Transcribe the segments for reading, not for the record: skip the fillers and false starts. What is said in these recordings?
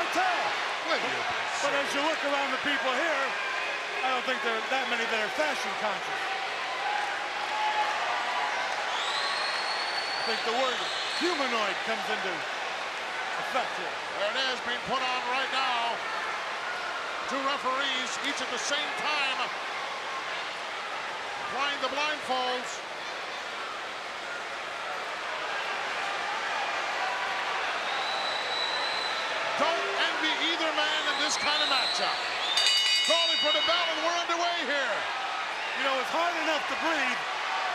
Martel. Will you be But as you look around the people here, I don't think there are that many that are fashion conscious. I think the word humanoid comes into effect here. There it is, being put on right now. Two referees, each at the same time, applying the blindfolds. Don't envy either man in this kind of matchup. Calling for the bell, and we're underway here. You know, it's hard enough to breathe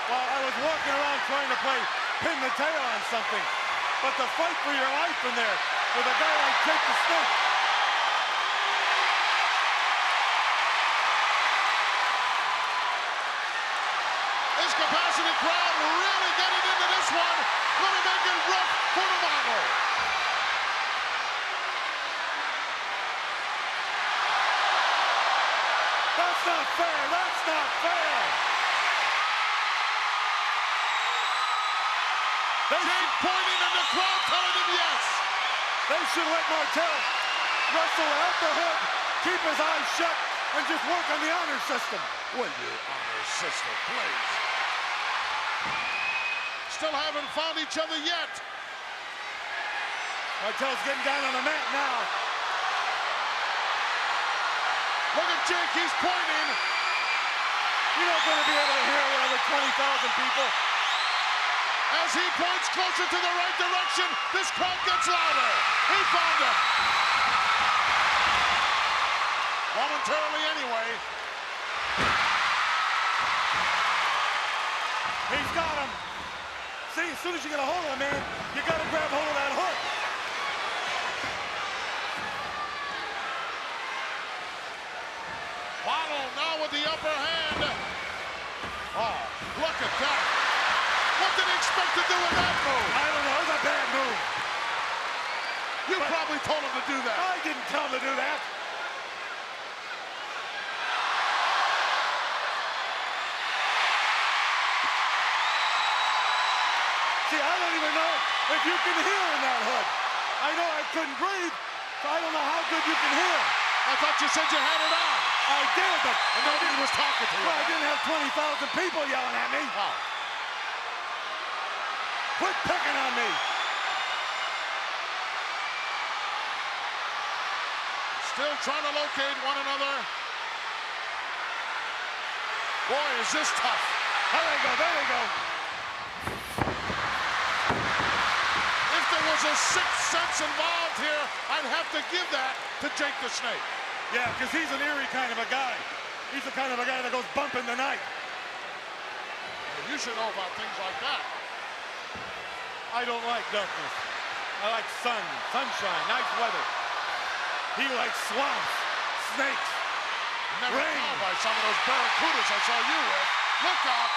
while I was walking around trying to play pin the tail on something. But to fight for your life in there with a guy like Jake the Snake. This capacity crowd really getting into this one. Gonna make it rough for the Mongo. That's not fair. That's not fair. Jake pointing and the crowd telling him yes. They should let Martel wrestle out the hood, keep his eyes shut, and just work on the honor system. Will you honor system, please? Still haven't found each other yet. Martel's getting down on the mat now. Look at Jake, he's pointing. You're not going to be able to hear with over 20,000 people. As he points closer to the right direction, this crowd gets louder. He found him. Momentarily anyway. He's got him. See, as soon as you get a hold of him, man, you got to grab hold of that hook. Waddle now with the upper hand. Oh, look at that. What did he expect to do with that move? I don't know. It was a bad move. You probably told him to do that. I didn't tell him to do that. See, I don't even know if you can hear in that hood. I know I couldn't breathe, so I don't know how good you can hear. I thought you said you had it on. I did, but And nobody was talking to you. well, I didn't have 20,000 people yelling at me. Oh. Quit picking on me. Still trying to locate one another. Boy, is this tough. There they go, there they go. If there was a sixth sense involved here, I'd have to give that to Jake the Snake. Yeah, because he's an eerie kind of a guy. He's the kind of a guy that goes bump in the night. You should know about things like that. I don't like darkness. I like sun, sunshine, nice weather. He likes swamps, snakes, Never rain. found by some of those barracudas I saw you with. Look out.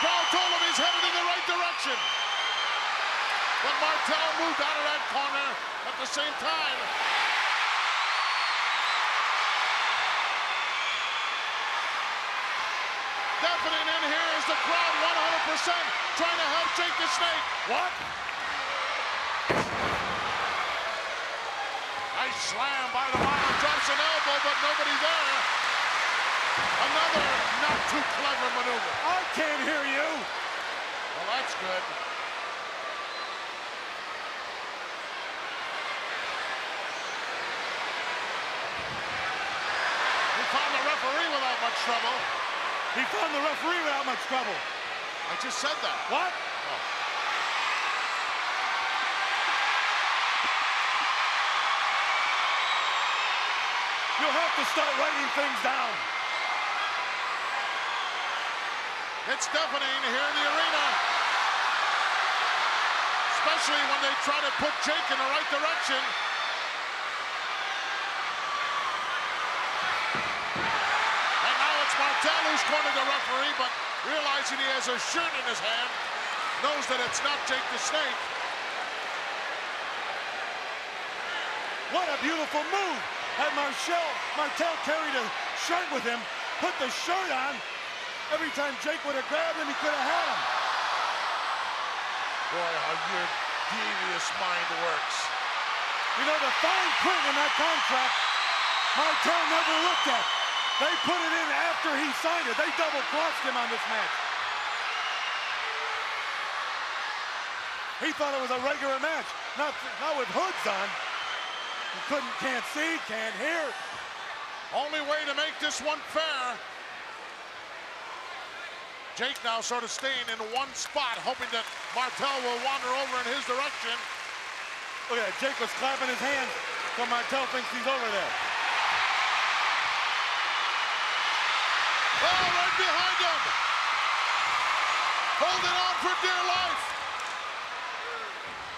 Crowd told him he's headed in the right direction. But Martel moved out of that corner at the same time. Deafening in here is the crowd 100% trying to help Jake the Snake. What? Nice slam by the Mongo, drops an elbow, but nobody there. Another not too clever maneuver. I can't hear you. Well, that's good. He found the referee without much trouble. He found the referee without much trouble. I just said that. What? Oh. You'll have to start writing things down. It's deafening here in the arena. Especially when they try to put Jake in the right direction. And now it's Martel who's cornered the referee, but realizing he has a shirt in his hand, knows that it's not Jake the Snake. What a beautiful move. Had Martel carried a shirt with him, put the shirt on. Every time Jake would have grabbed him, he could have had him. Boy, how your devious mind works. You know, the fine print in that contract, Martel never looked at. They put it in after he signed it. They double-crossed him on this match. He thought it was a regular match, not with hoods on. He can't see, can't hear. Only way to make this one fair. Jake now sort of staying in one spot, hoping that Martel will wander over in his direction. Look at that, Jake was clapping his hands, so Martel thinks he's over there. Oh, right behind him! Holding on for dear life!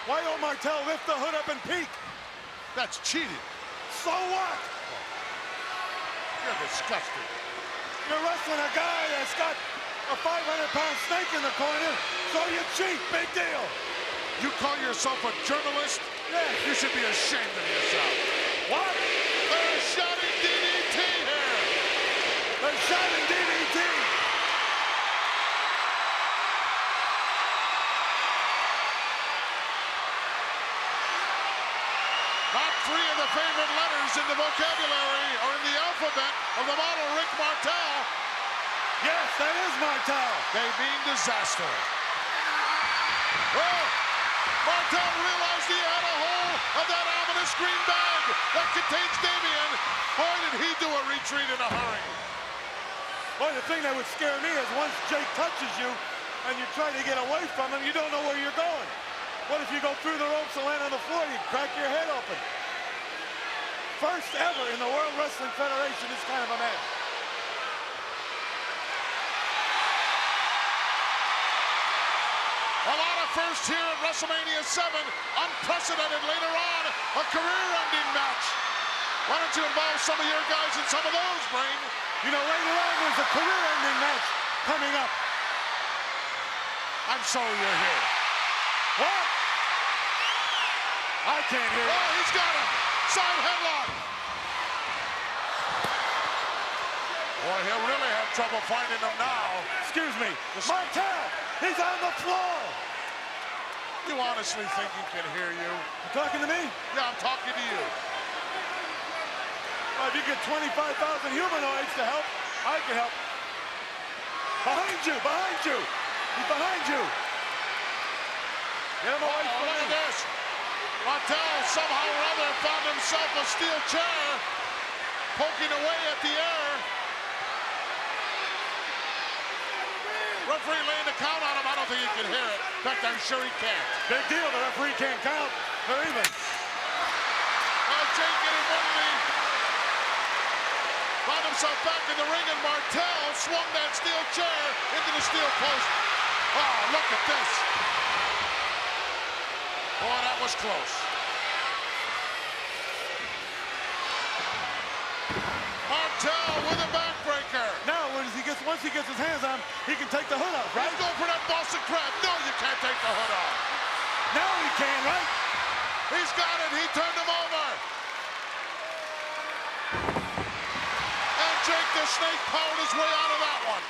Why don't Martel lift the hood up and peek? That's cheating. So what? You're disgusting. You're wrestling a guy that's got a 500-pound snake in the corner, so you cheat, big deal. You call yourself a journalist? Yes. You should be ashamed of yourself. What? They're shouting DDT here. They're shouting DDT. Not three of the favorite letters in the vocabulary or in the alphabet of the model Rick Martel. Yes, that is Martel. They mean disaster. Oh, Martel realized he had a hold of that ominous green bag that contains Damien. Boy, did he do a retreat in a hurry. Well, the thing that would scare me is once Jake touches you and you try to get away from him, you don't know where you're going. What if you go through the ropes and land on the floor, you crack your head open? First ever in the World Wrestling Federation, this kind of a match. A lot of firsts here at WrestleMania 7. Unprecedented later on, a career-ending match. Why don't you involve some of your guys in some of those, Brain? You know, later on, there's a career-ending match coming up. I'm sorry you're here. What? I can't hear. Oh, he's got him. Side headlock. Boy, he'll really have trouble finding him now. Excuse me. Martel, he's on the floor. You honestly think he can hear you? You talking to me? Yeah, I'm talking to you. Well, if you get 25,000 humanoids to help, I can help. Behind you, behind you. He's behind you. Get him away from Look at me. this. Martel somehow or other found himself a steel chair, poking away at the air. Referee laying the count on him. I don't think he can hear it. In fact, I'm sure he can't. Big deal. The referee can't count. They're even. Well, Jake getting one lead. Found himself back in the ring, and Martel swung that steel chair into the steel post. Oh, look at this. Boy, that was close. Martel with a backbreaker. Now, once he gets his hands on him, he can take the hood off, right? He's going for that Boston Crab. No, you can't take the hood off. Now he can, right? He's got it. He turned him over. And Jake the Snake powered his way out of that one.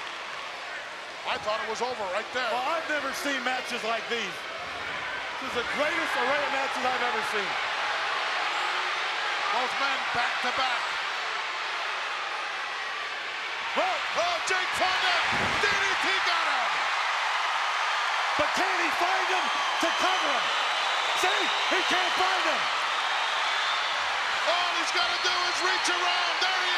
I thought it was over right there. Well, I've never seen matches like these. This is the greatest array of matches I've ever seen. Both men back to back. Oh, Jake found him. DDT got him. But can he find him to cover him? See, he can't find him. All he's got to do is reach around. There he